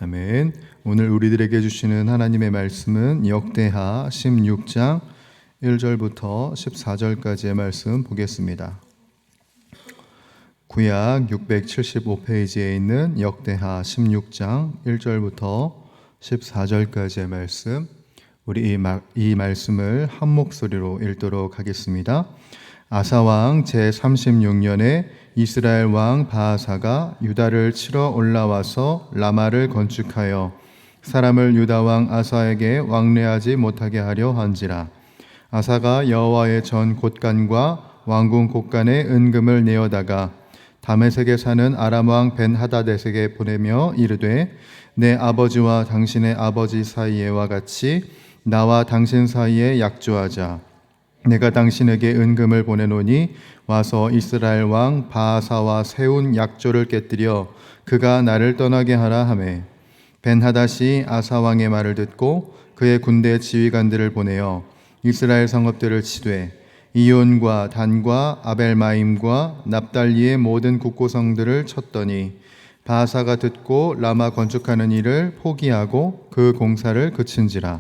아멘. 오늘 우리들에게 주시는 하나님의 말씀은 역대하 16장 1절부터 14절까지의 말씀 보겠습니다. 구약 675페이지에 있는 역대하 16장 1절부터 14절까지의 말씀, 우리 이 말씀을 한 목소리로 읽도록 하겠습니다. 아사왕 제36년에 이스라엘 왕 바하사가 유다를 치러 올라와서 라마를 건축하여 사람을 유다 왕 아사에게 왕래하지 못하게 하려 한지라. 아사가 여호와의 전 곳간과 왕궁 곳간에 은금을 내어다가 다메섹에 사는 아람 왕 벤하다댓에게 보내며 이르되, 내 아버지와 당신의 아버지 사이에와 같이 나와 당신 사이에 약조하자. 내가 당신에게 은금을 보내노니 와서 이스라엘 왕 바하사와 세운 약조를 깨뜨려 그가 나를 떠나게 하라 하매, 벤하닷이 아사 왕의 말을 듣고 그의 군대 지휘관들을 보내어 이스라엘 성읍들을 치되 이온과 단과 아벨마임과 납달리의 모든 국고성들을 쳤더니 바하사가 듣고 라마 건축하는 일을 포기하고 그 공사를 그친지라.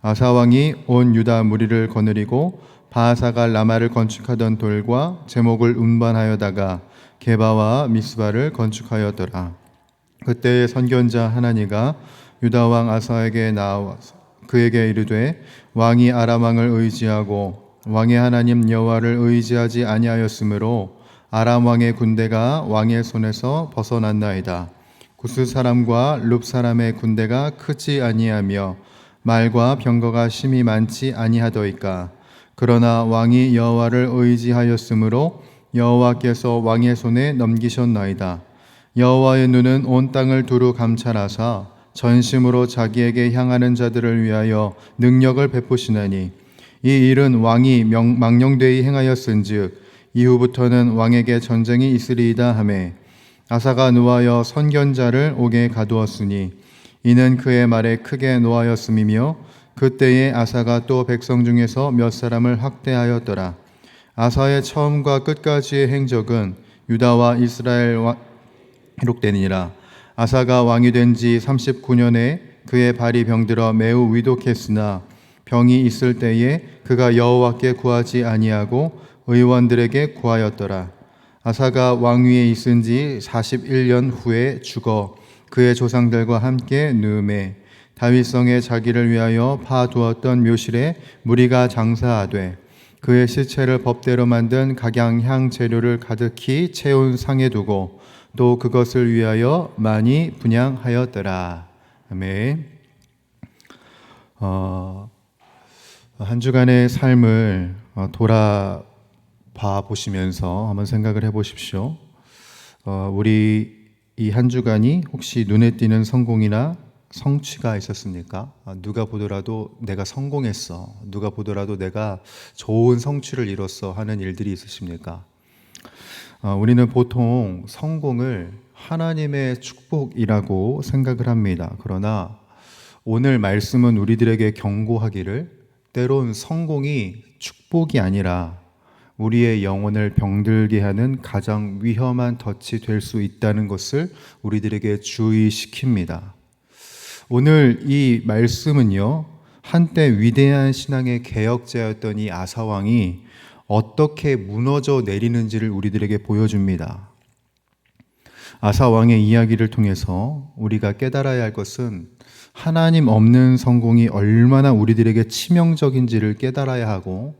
아사 왕이 온 유다 무리를 거느리고 바하사가 라마를 건축하던 돌과 제목을 운반하여다가 게바와 미스바를 건축하였더라. 그때의 선견자 하나니가 유다 왕 아사에게 나와서 그에게 이르되, 왕이 아람 왕을 의지하고 왕의 하나님 여호와를 의지하지 아니하였으므로 아람 왕의 군대가 왕의 손에서 벗어났나이다. 구스 사람과 룹 사람의 군대가 크지 아니하며 말과 병거가 심히 많지 아니하더이까. 그러나 왕이 여호와를 의지하였으므로 여호와께서 왕의 손에 넘기셨나이다. 여호와의 눈은 온 땅을 두루 감찰하사 전심으로 자기에게 향하는 자들을 위하여 능력을 베푸시나니, 이 일은 왕이 망령되이 행하였은즉 이후부터는 왕에게 전쟁이 있으리이다 하매, 아사가 노하여 선견자를 옥에 가두었으니 이는 그의 말에 크게 노하였음이며, 그때에 아사가 또 백성 중에서 몇 사람을 학대하였더라. 아사의 처음과 끝까지의 행적은 유다와 이스라엘 기록되니라. 아사가 왕이 된 지 39년에 그의 발이 병들어 매우 위독했으나 병이 있을 때에 그가 여호와께 구하지 아니하고 의원들에게 구하였더라. 아사가 왕위에 있은 지 41년 후에 죽어 그의 조상들과 함께 누음에 다윗성에 자기를 위하여 파두었던 묘실에 무리가 장사하되 그의 시체를 법대로 만든 각양향 재료를 가득히 채운 상에 두고 또 그것을 위하여 많이 분향하였더라. 아멘. 한 주간의 삶을 돌아봐 보시면서 한번 생각을 해보십시오. 우리 이 한 주간이 혹시 눈에 띄는 성공이나 성취가 있었습니까? 누가 보더라도 내가 성공했어, 누가 보더라도 내가 좋은 성취를 이뤘어 하는 일들이 있으십니까? 우리는 보통 성공을 하나님의 축복이라고 생각을 합니다. 그러나 오늘 말씀은 우리들에게 경고하기를, 때론 성공이 축복이 아니라 우리의 영혼을 병들게 하는 가장 위험한 덫이 될 수 있다는 것을 우리들에게 주의시킵니다. 오늘 이 말씀은요, 한때 위대한 신앙의 개혁자였던 이 아사왕이 어떻게 무너져 내리는지를 우리들에게 보여줍니다. 아사왕의 이야기를 통해서 우리가 깨달아야 할 것은 하나님 없는 성공이 얼마나 우리들에게 치명적인지를 깨달아야 하고,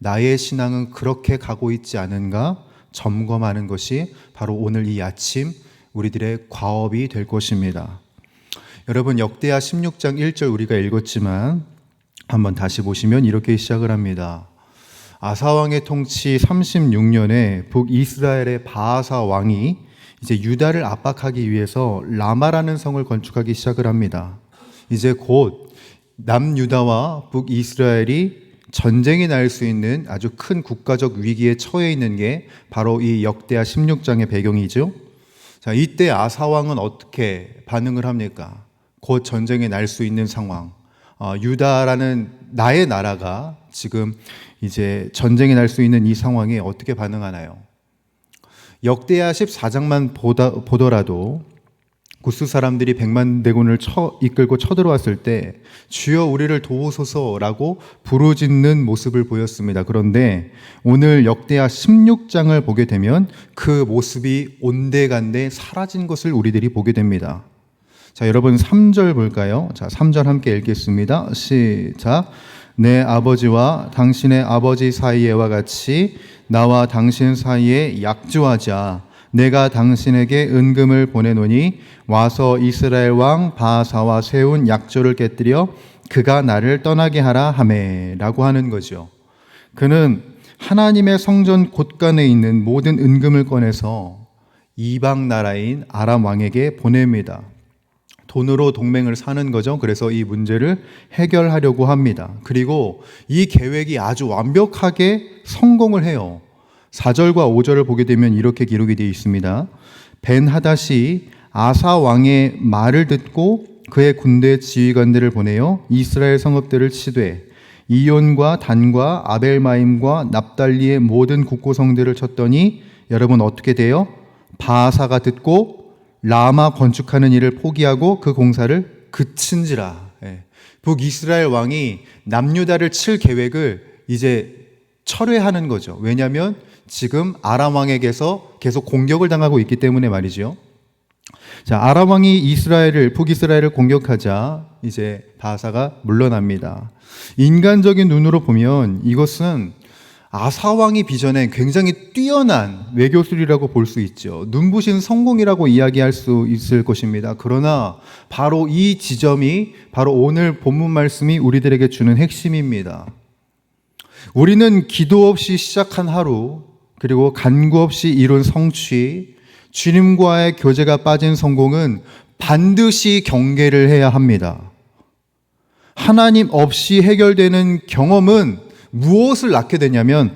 나의 신앙은 그렇게 가고 있지 않은가 점검하는 것이 바로 오늘 이 아침 우리들의 과업이 될 것입니다. 여러분, 역대하 16장 1절 우리가 읽었지만 한번 다시 보시면 이렇게 시작을 합니다. 아사왕의 통치 36년에 북이스라엘의 바하사 왕이 이제 유다를 압박하기 위해서 라마라는 성을 건축하기 시작을 합니다. 이제 곧 남유다와 북이스라엘이 전쟁이 날 수 있는 아주 큰 국가적 위기에 처해 있는 게 바로 이 역대하 16장의 배경이죠. 자, 이때 아사왕은 어떻게 반응을 합니까? 곧 전쟁이 날 수 있는 상황. 유다라는 나의 나라가 지금 이제 전쟁이 날 수 있는 이 상황에 어떻게 반응하나요? 역대하 14장만 보더라도 구스 사람들이 백만대군을 이끌고 쳐들어왔을 때 주여 우리를 도우소서라고 부르짖는 모습을 보였습니다. 그런데 오늘 역대하 16장을 보게 되면 그 모습이 온데간데 사라진 것을 우리들이 보게 됩니다. 자, 여러분 3절 볼까요? 자, 3절 함께 읽겠습니다. 시작. 내 아버지와 당신의 아버지 사이에와 같이 나와 당신 사이에 약조하자. 내가 당신에게 은금을 보내노니 와서 이스라엘 왕 바아사와 세운 약조를 깨뜨려 그가 나를 떠나게 하라 하매 라고 하는 거죠. 그는 하나님의 성전 곳간에 있는 모든 은금을 꺼내서 이방 나라인 아람 왕에게 보냅니다. 돈으로 동맹을 사는 거죠. 그래서 이 문제를 해결하려고 합니다. 그리고 이 계획이 아주 완벽하게 성공을 해요. 4절과 5절을 보게 되면 이렇게 기록이 되어 있습니다. 벤하닷이 아사 왕의 말을 듣고 그의 군대 지휘관들을 보내어 이스라엘 성읍들을 치되 이온과 단과 아벨마임과 납달리의 모든 국고성들을 쳤더니 여러분 어떻게 돼요? 바아사가 듣고 라마 건축하는 일을 포기하고 그 공사를 그친지라. 북이스라엘 왕이 남유다를 칠 계획을 이제 철회하는 거죠. 왜냐하면 지금 아람 왕에게서 계속 공격을 당하고 있기 때문에 말이죠. 자, 아람 왕이 북이스라엘을 공격하자 이제 바아사가 물러납니다. 인간적인 눈으로 보면 이것은 아사 왕이 비전에 굉장히 뛰어난 외교술이라고 볼 수 있죠. 눈부신 성공이라고 이야기할 수 있을 것입니다. 그러나 바로 이 지점이 바로 오늘 본문 말씀이 우리들에게 주는 핵심입니다. 우리는 기도 없이 시작한 하루, 그리고 간구 없이 이룬 성취, 주님과의 교제가 빠진 성공은 반드시 경계를 해야 합니다. 하나님 없이 해결되는 경험은 무엇을 낳게 되냐면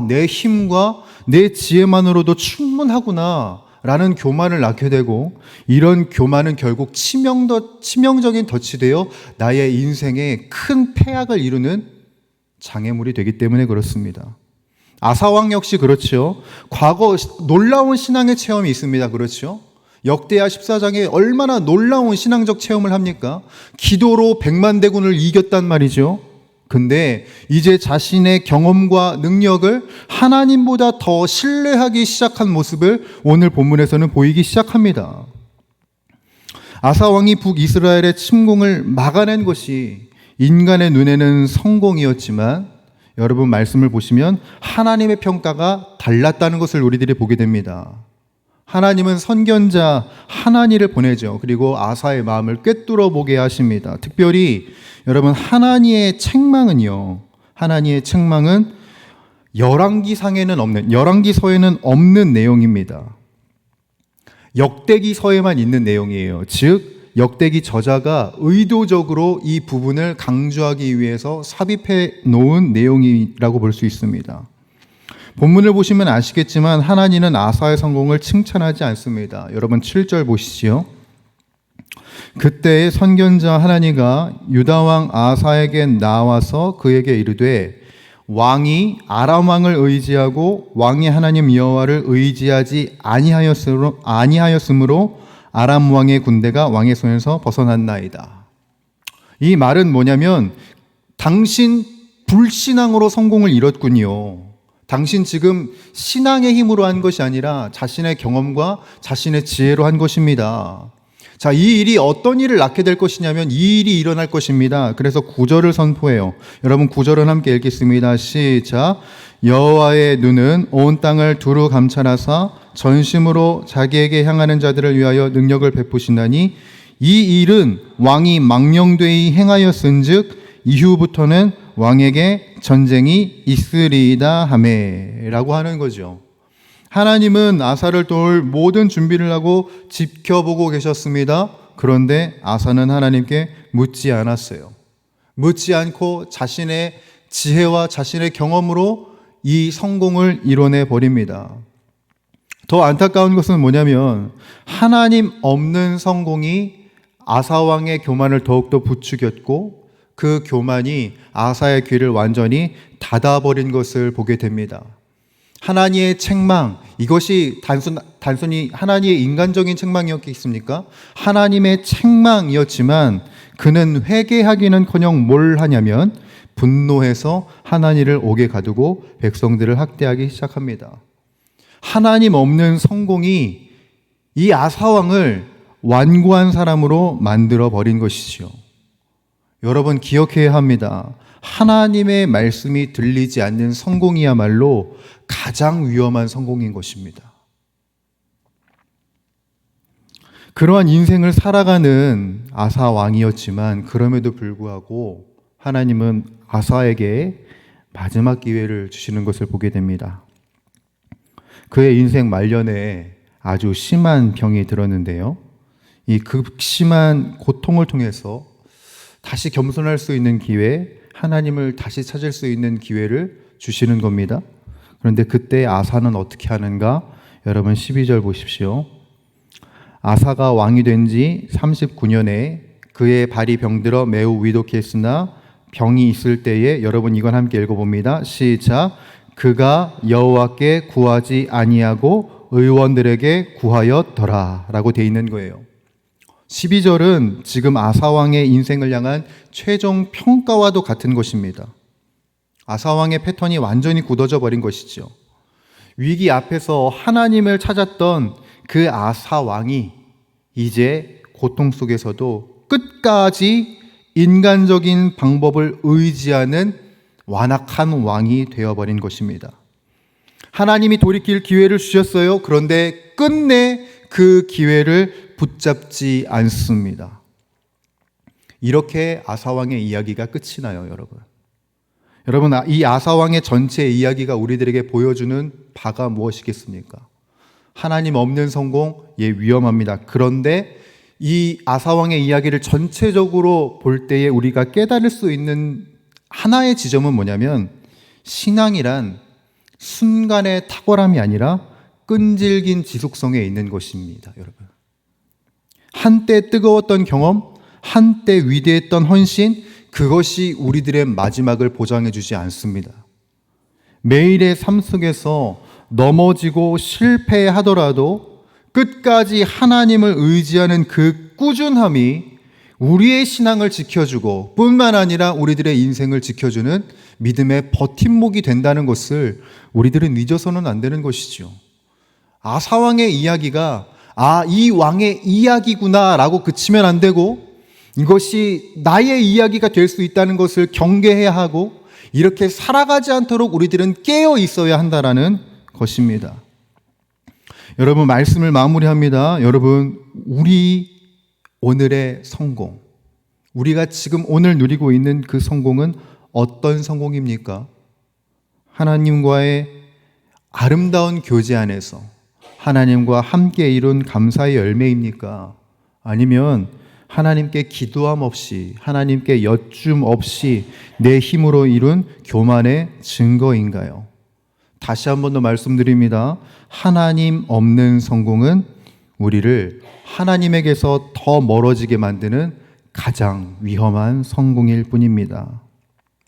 내 힘과 내 지혜만으로도 충분하구나 라는 교만을 낳게 되고, 이런 교만은 결국 치명적인 덫이 되어 나의 인생에 큰 폐악을 이루는 장애물이 되기 때문에 그렇습니다. 아사왕 역시 그렇죠. 과거 놀라운 신앙의 체험이 있습니다. 그렇죠. 역대하 14장에 얼마나 놀라운 신앙적 체험을 합니까? 기도로 백만대군을 이겼단 말이죠. 근데 이제 자신의 경험과 능력을 하나님보다 더 신뢰하기 시작한 모습을 오늘 본문에서는 보이기 시작합니다. 아사왕이 북이스라엘의 침공을 막아낸 것이 인간의 눈에는 성공이었지만 여러분 말씀을 보시면 하나님의 평가가 달랐다는 것을 우리들이 보게 됩니다. 하나님은 선견자 하나니를 보내죠. 그리고 아사의 마음을 꿰뚫어 보게 하십니다. 특별히 여러분 하나니의 책망은요, 하나니의 책망은 열왕기서에는 없는 내용입니다. 역대기서에만 있는 내용이에요. 즉 역대기 저자가 의도적으로 이 부분을 강조하기 위해서 삽입해 놓은 내용이라고 볼 수 있습니다. 본문을 보시면 아시겠지만 하나님은 아사의 성공을 칭찬하지 않습니다. 여러분 7절 보시지요. 그때 선견자 하나니가 유다왕 아사에게 나와서 그에게 이르되 왕이 아람 왕을 의지하고 왕의 하나님 여호와를 의지하지 아니하였으므로 아람 왕의 군대가 왕의 손에서 벗어났나이다. 이 말은 뭐냐면 당신 불신앙으로 성공을 이뤘군요. 당신 지금 신앙의 힘으로 한 것이 아니라 자신의 경험과 자신의 지혜로 한 것입니다. 자, 이 일이 어떤 일을 낳게 될 것이냐면 이 일이 일어날 것입니다. 그래서 9절을 선포해요. 여러분 9절은 함께 읽겠습니다. 시작. 여호와의 눈은 온 땅을 두루 감찰하사 전심으로 자기에게 향하는 자들을 위하여 능력을 베푸신다니 이 일은 왕이 망령되이 행하였은즉 이후부터는 왕에게 전쟁이 있으리이다 하매 라고 하는 거죠. 하나님은 아사를 도울 모든 준비를 하고 지켜보고 계셨습니다. 그런데 아사는 하나님께 묻지 않았어요. 묻지 않고 자신의 지혜와 자신의 경험으로 이 성공을 이뤄내 버립니다. 더 안타까운 것은 뭐냐면 하나님 없는 성공이 아사왕의 교만을 더욱더 부추겼고 그 교만이 아사의 귀를 완전히 닫아버린 것을 보게 됩니다. 하나님의 책망, 이것이 단순히 하나님의 인간적인 책망이었겠습니까? 하나님의 책망이었지만 그는 회개하기는커녕 뭘 하냐면 분노해서 하나님을 옥에 가두고 백성들을 학대하기 시작합니다. 하나님 없는 성공이 이 아사왕을 완고한 사람으로 만들어 버린 것이지요. 여러분 기억해야 합니다. 하나님의 말씀이 들리지 않는 성공이야말로 가장 위험한 성공인 것입니다. 그러한 인생을 살아가는 아사 왕이었지만 그럼에도 불구하고 하나님은 아사에게 마지막 기회를 주시는 것을 보게 됩니다. 그의 인생 말년에 아주 심한 병이 들었는데요. 이 극심한 고통을 통해서 다시 겸손할 수 있는 기회, 하나님을 다시 찾을 수 있는 기회를 주시는 겁니다. 그런데 그때 아사는 어떻게 하는가? 여러분 12절 보십시오. 아사가 왕이 된 지 39년에 그의 발이 병들어 매우 위독했으나 병이 있을 때에, 여러분 이건 함께 읽어봅니다. 시작. 그가 여호와께 구하지 아니하고 의원들에게 구하였더라 라고 되어 있는 거예요. 12절은 지금 아사왕의 인생을 향한 최종 평가와도 같은 것입니다. 아사왕의 패턴이 완전히 굳어져 버린 것이죠. 위기 앞에서 하나님을 찾았던 그 아사왕이 이제 고통 속에서도 끝까지 인간적인 방법을 의지하는 완악한 왕이 되어버린 것입니다. 하나님이 돌이킬 기회를 주셨어요. 그런데 끝내 그 기회를 붙잡지 않습니다. 이렇게 아사왕의 이야기가 끝이 나요, 여러분. 여러분, 이 아사왕의 전체 이야기가 우리들에게 보여주는 바가 무엇이겠습니까? 하나님 없는 성공, 위험합니다. 그런데 이 아사왕의 이야기를 전체적으로 볼 때에 우리가 깨달을 수 있는 하나의 지점은 뭐냐면, 신앙이란 순간의 탁월함이 아니라 끈질긴 지속성에 있는 것입니다, 여러분. 한때 뜨거웠던 경험, 한때 위대했던 헌신, 그것이 우리들의 마지막을 보장해 주지 않습니다. 매일의 삶 속에서 넘어지고 실패하더라도 끝까지 하나님을 의지하는 그 꾸준함이 우리의 신앙을 지켜주고 뿐만 아니라 우리들의 인생을 지켜주는 믿음의 버팀목이 된다는 것을 우리들은 잊어서는 안 되는 것이죠. 아사왕의 이야기가 이 왕의 이야기구나 라고 그치면 안 되고, 이것이 나의 이야기가 될 수 있다는 것을 경계해야 하고, 이렇게 살아가지 않도록 우리들은 깨어 있어야 한다는 것입니다. 여러분, 말씀을 마무리합니다. 여러분, 우리 오늘의 성공, 우리가 지금 오늘 누리고 있는 그 성공은 어떤 성공입니까? 하나님과의 아름다운 교제 안에서 하나님과 함께 이룬 감사의 열매입니까? 아니면 하나님께 기도함 없이, 하나님께 여쭌 없이 내 힘으로 이룬 교만의 증거인가요? 다시 한 번 더 말씀드립니다. 하나님 없는 성공은 우리를 하나님에게서 더 멀어지게 만드는 가장 위험한 성공일 뿐입니다.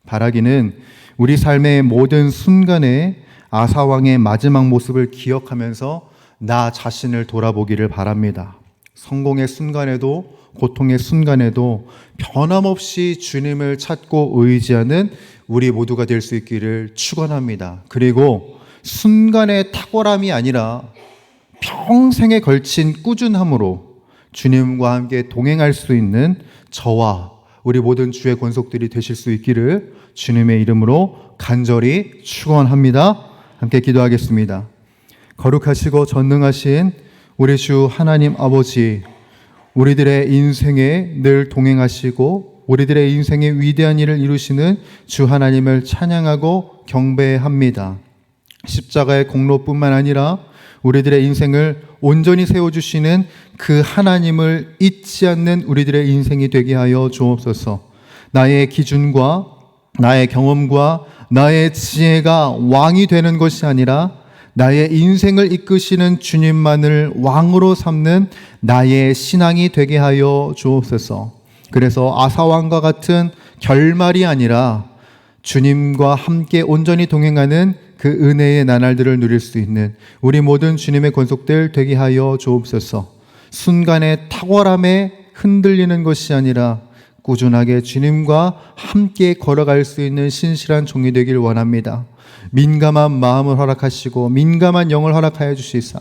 바라기는 우리 삶의 모든 순간에 아사왕의 마지막 모습을 기억하면서 나 자신을 돌아보기를 바랍니다. 성공의 순간에도 고통의 순간에도 변함없이 주님을 찾고 의지하는 우리 모두가 될 수 있기를 축원합니다. 그리고 순간의 탁월함이 아니라 평생에 걸친 꾸준함으로 주님과 함께 동행할 수 있는 저와 우리 모든 주의 권속들이 되실 수 있기를 주님의 이름으로 간절히 축원합니다. 함께 기도하겠습니다. 거룩하시고 전능하신 우리 주 하나님 아버지, 우리들의 인생에 늘 동행하시고 우리들의 인생에 위대한 일을 이루시는 주 하나님을 찬양하고 경배합니다. 십자가의 공로뿐만 아니라 우리들의 인생을 온전히 세워주시는 그 하나님을 잊지 않는 우리들의 인생이 되게 하여 주옵소서. 나의 기준과 나의 경험과 나의 지혜가 왕이 되는 것이 아니라 나의 인생을 이끄시는 주님만을 왕으로 삼는 나의 신앙이 되게 하여 주옵소서. 그래서 아사왕과 같은 결말이 아니라 주님과 함께 온전히 동행하는 그 은혜의 나날들을 누릴 수 있는 우리 모든 주님의 권속들 되게 하여 주옵소서. 순간의 탁월함에 흔들리는 것이 아니라 꾸준하게 주님과 함께 걸어갈 수 있는 신실한 종이 되길 원합니다. 민감한 마음을 허락하시고 민감한 영을 허락하여 주시사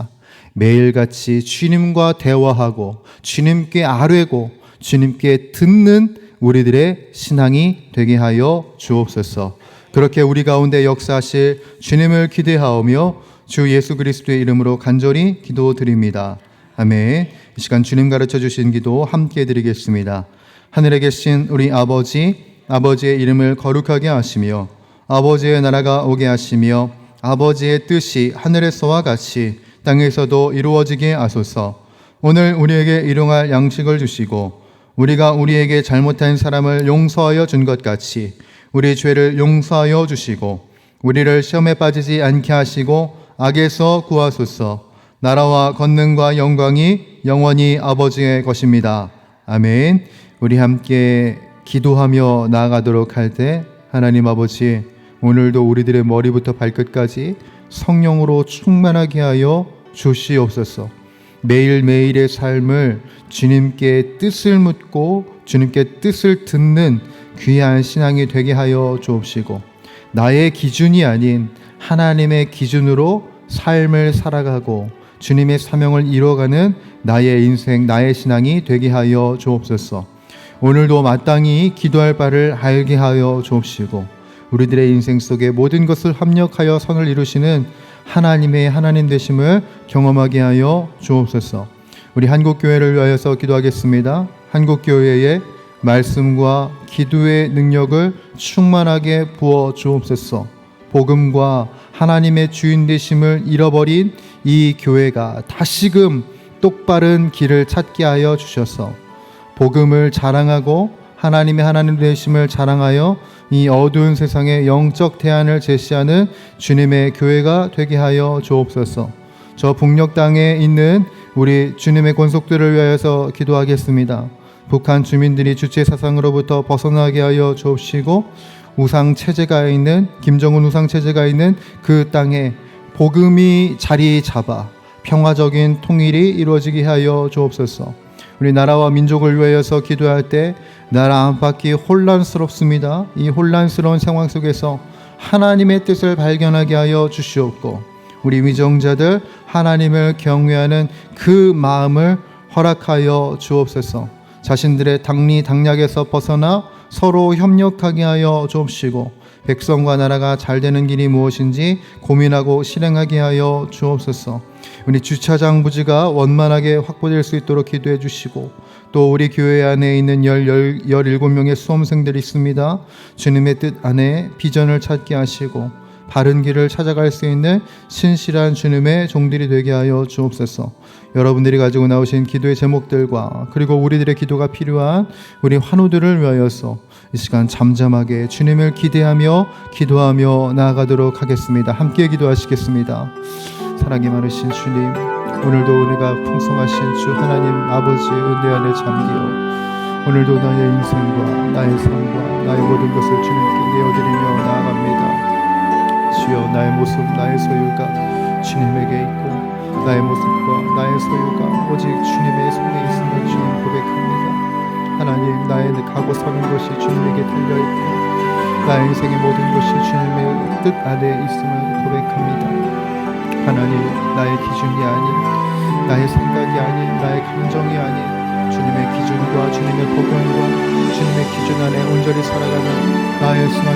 매일같이 주님과 대화하고 주님께 아뢰고 주님께 듣는 우리들의 신앙이 되게 하여 주옵소서. 그렇게 우리 가운데 역사하실 주님을 기대하오며 주 예수 그리스도의 이름으로 간절히 기도드립니다. 아멘. 이 시간 주님 가르쳐 주신 기도 함께 드리겠습니다. 하늘에 계신 우리 아버지, 아버지의 이름을 거룩하게 하시며 아버지의 나라가 오게 하시며 아버지의 뜻이 하늘에서와 같이 땅에서도 이루어지게 하소서. 오늘 우리에게 일용할 양식을 주시고 우리가 우리에게 잘못한 사람을 용서하여 준 것 같이 우리 죄를 용서하여 주시고 우리를 시험에 빠지지 않게 하시고 악에서 구하소서. 나라와 권능과 영광이 영원히 아버지의 것입니다. 아멘. 우리 함께 기도하며 나아가도록 할 때 하나님 아버지, 오늘도 우리들의 머리부터 발끝까지 성령으로 충만하게 하여 주시옵소서. 매일매일의 삶을 주님께 뜻을 묻고 주님께 뜻을 듣는 귀한 신앙이 되게 하여 주옵시고 나의 기준이 아닌 하나님의 기준으로 삶을 살아가고 주님의 사명을 이뤄가는 나의 인생, 나의 신앙이 되게 하여 주옵소서. 오늘도 마땅히 기도할 바를 알게 하여 주옵시고 우리들의 인생 속에 모든 것을 합력하여 선을 이루시는 하나님의 하나님 되심을 경험하게 하여 주옵소서. 우리 한국교회를 위하여서 기도하겠습니다. 한국교회의 말씀과 기도의 능력을 충만하게 부어 주옵소서. 복음과 하나님의 주인 되심을 잃어버린 이 교회가 다시금 똑바른 길을 찾게 하여 주셔서 복음을 자랑하고 하나님의 하나님 되심을 자랑하여 이 어두운 세상에 영적 대안을 제시하는 주님의 교회가 되게 하여 주옵소서. 저 북녘 땅에 있는 우리 주님의 권속들을 위하여서 기도하겠습니다. 북한 주민들이 주체 사상으로부터 벗어나게 하여 주옵시고 우상 체제가 있는 김정은 우상 체제가 있는 그 땅에 복음이 자리 잡아 평화적인 통일이 이루어지게 하여 주옵소서. 우리 나라와 민족을 위하여서 기도할 때 나라 안팎이 혼란스럽습니다. 이 혼란스러운 상황 속에서 하나님의 뜻을 발견하게 하여 주시옵고 우리 위정자들 하나님을 경외하는 그 마음을 허락하여 주옵소서. 자신들의 당리 당략에서 벗어나 서로 협력하게 하여 주옵시고 백성과 나라가 잘 되는 길이 무엇인지 고민하고 실행하게 하여 주옵소서. 우리 주차장 부지가 원만하게 확보될 수 있도록 기도해 주시고 또 우리 교회 안에 있는 17명의 수험생들이 있습니다. 주님의 뜻 안에 비전을 찾게 하시고 바른 길을 찾아갈 수 있는 신실한 주님의 종들이 되게 하여 주옵소서. 여러분들이 가지고 나오신 기도의 제목들과 그리고 우리들의 기도가 필요한 우리 환우들을 위하여서 이 시간 잠잠하게 주님을 기대하며 기도하며 나아가도록 하겠습니다. 함께 기도하시겠습니다. 사랑이 많으신 주님, 오늘도 은혜가 풍성하신 주 하나님 아버지의 은혜 안에 잠기어 오늘도 나의 인생과 나의 삶과 나의 모든 것을 주님께 내어드리며 나아갑니다. 주여, 나의 모습, 나의 소유가 주님에게 있고 나의 모습과 나의 소유가 오직 주님의 손에 있음을 주님 고백합니다. 하나님, 나의 가고 서는 것이 주님에게 달려있고 나의 인생의 모든 것이 주님의 뜻 안에 있음을 고백합니다. 하나님, 나의 기준이 아닌 나의 생각이 아닌 나의 감정이 아닌 주님의 기준과 주님의 복음과 주님의 기준 안에 온전히 살아가는 나의 신앙이